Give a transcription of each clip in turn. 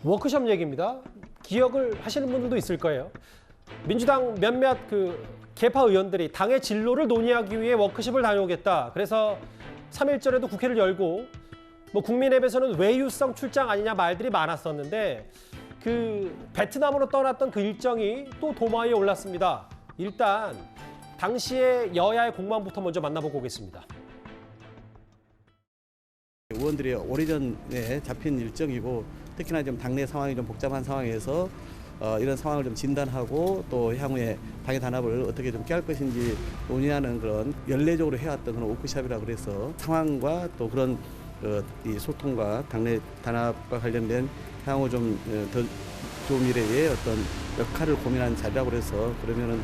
워크숍 얘기입니다. 기억을 하시는 분들도 있을 거예요. 민주당 몇몇 개파 의원들이 당의 진로를 논의하기 위해 워크숍을 다녀오겠다. 그래서 3.1절에도 국회를 열고 국민의힘에서는 외유성 출장 아니냐 말들이 많았었는데 베트남으로 떠났던 그 일정이 또 도마 위에 올랐습니다. 일단 당시의 여야의 공방부터 먼저 만나보고 오겠습니다. 의원들이 오래전에 잡힌 일정이고 특히나 좀 당내 상황이 좀 복잡한 상황에서 이런 상황을 좀 진단하고 또 향후에 당의 단합을 어떻게 좀 깨할 것인지 논의하는 그런 연례적으로 해왔던 그런 워크숍이라 그래서 상황과 또 그런 이 소통과 당내 단합과 관련된 향후 좀 더 좋은 미래의 어떤 역할을 고민한 자리라고 그래서 그러면은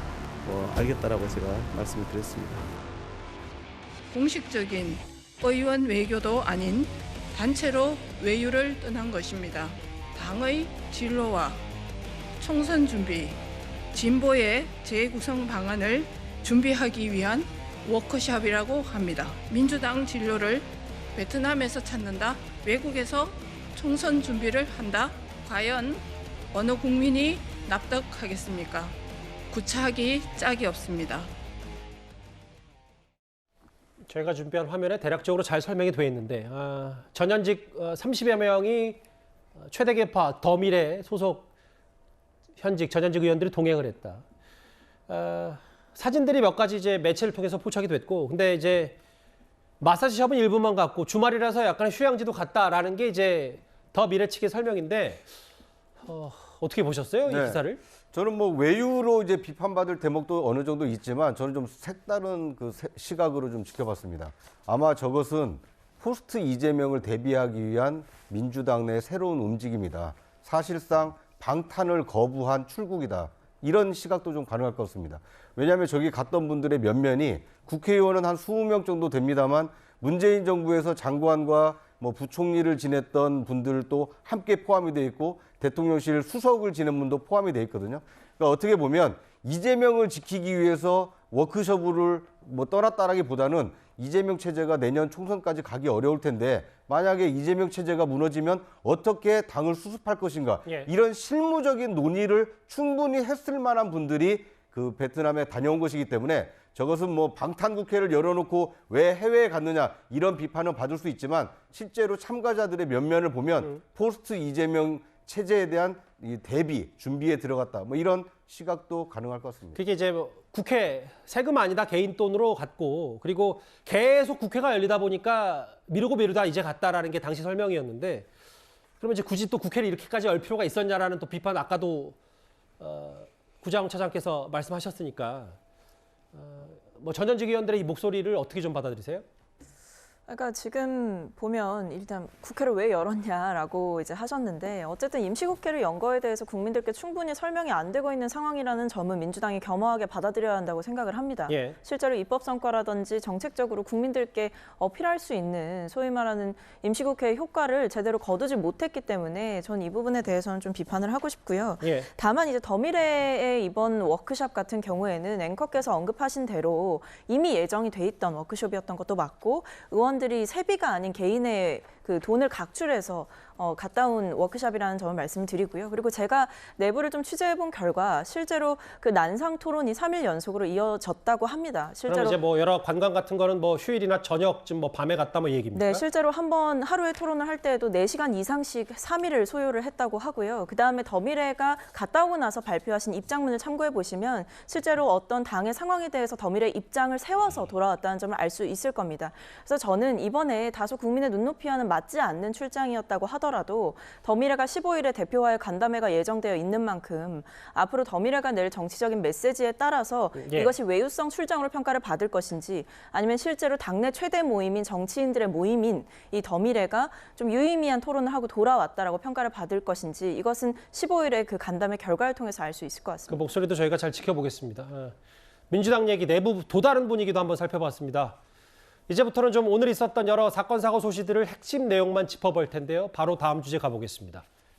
알겠다라고 제가 말씀을 드렸습니다. 공식적인 의원 외교도 아닌 단체로 외유를 떠난 것입니다. 당의 진로와 총선 준비, 진보의 재구성 방안을 준비하기 위한 워크숍이라고 합니다. 민주당 진로를 베트남에서 찾는다, 외국에서 총선 준비를 한다. 과연 어느 국민이 납득하겠습니까? 구차하기 짝이 없습니다. 저희가 준비한 화면에 대략적으로 잘 설명이 되어 있는데 전현직 30여 명이 최대 계파 더미래 소속 전현직 의원들이 동행을 했다. 사진들이 몇 가지 이제 매체를 통해서 포착이 됐고, 근데 이제 마사지샵은 일부만 갔고 주말이라서 약간 휴양지도 갔다라는 게 이제 더미래 측의 설명인데 어떻게 보셨어요, 이 기사를? 저는 외유로 이제 비판받을 대목도 어느 정도 있지만 저는 좀 색다른 시각으로 좀 지켜봤습니다. 아마 저것은 포스트 이재명을 대비하기 위한 민주당 내 새로운 움직임이다. 사실상 방탄을 거부한 출국이다. 이런 시각도 좀 가능할 것 같습니다. 왜냐하면 저기 갔던 분들의 면면이 국회의원은 한 20명 정도 됩니다만 문재인 정부에서 장관과 부총리를 지냈던 분들도 함께 포함이 돼 있고 대통령실 수석을 지낸 분도 포함이 돼 있거든요. 그러니까 어떻게 보면 이재명을 지키기 위해서 워크숍을 떠났다라기보다는 이재명 체제가 내년 총선까지 가기 어려울 텐데 만약에 이재명 체제가 무너지면 어떻게 당을 수습할 것인가, 이런 실무적인 논의를 충분히 했을 만한 분들이 베트남에 다녀온 것이기 때문에 저것은 방탄국회를 열어놓고 왜 해외에 갔느냐 이런 비판은 받을 수 있지만 실제로 참가자들의 면면을 보면 포스트 이재명 체제에 대한 이 대비, 준비에 들어갔다. 이런 시각도 가능할 것 같습니다. 그게 이제 국회 세금 아니다 개인 돈으로 갔고, 그리고 계속 국회가 열리다 보니까 미루다 이제 갔다라는 게 당시 설명이었는데, 그러면 이제 굳이 또 국회를 이렇게까지 열 필요가 있었냐라는 또 비판 아까도 구장 차장께서 말씀하셨으니까 전현직 의원들의 이 목소리를 어떻게 좀 받아들이세요? 그러니까 지금 보면 일단 국회를 왜 열었냐라고 이제 하셨는데, 어쨌든 임시국회를 연 거에 대해서 국민들께 충분히 설명이 안 되고 있는 상황이라는 점은 민주당이 겸허하게 받아들여야 한다고 생각을 합니다. 실제로 입법 성과라든지 정책적으로 국민들께 어필할 수 있는 소위 말하는 임시국회의 효과를 제대로 거두지 못했기 때문에 전 이 부분에 대해서는 좀 비판을 하고 싶고요. 다만 이제 더미래의 이번 워크숍 같은 경우에는 앵커께서 언급하신 대로 이미 예정이 돼 있던 워크숍이었던 것도 맞고, 의원들이 세비가 아닌 개인의 돈을 각출해서 갔다 온 워크숍이라는 점을 말씀드리고요. 그리고 제가 내부를 좀 취재해본 결과 실제로 난상 토론이 3일 연속으로 이어졌다고 합니다. 실제로 그럼 이제 여러 관광 같은 거는 휴일이나 저녁쯤 밤에 갔다 얘기입니까? 네, 실제로 한번 하루에 토론을 할 때에도 4시간 이상씩 3일을 소요를 했다고 하고요. 그다음에 더미래가 갔다 오고 나서 발표하신 입장문을 참고해 보시면 실제로 어떤 당의 상황에 대해서 더미래 입장을 세워서 돌아왔다는 점을 알 수 있을 겁니다. 그래서 저는 이번에 다소 국민의 눈높이와는 맞지 않는 출장이었다고 하더라도 더미래가 15일에 대표와의 간담회가 예정되어 있는 만큼 앞으로 더미래가 낼 정치적인 메시지에 따라서 이것이 외유성 출장으로 평가를 받을 것인지, 아니면 실제로 당내 최대 모임인 정치인들의 모임인 이 더미래가 좀 유의미한 토론을 하고 돌아왔다라고 평가를 받을 것인지, 이것은 15일에 그 간담회 결과를 통해서 알 수 있을 것 같습니다. 그 목소리도 저희가 잘 지켜보겠습니다. 민주당 얘기 내부 또 다른 분위기도 한번 살펴봤습니다. 이제부터는 좀 오늘 있었던 여러 사건, 사고 소식들을 핵심 내용만 짚어볼 텐데요. 바로 다음 주제 가보겠습니다.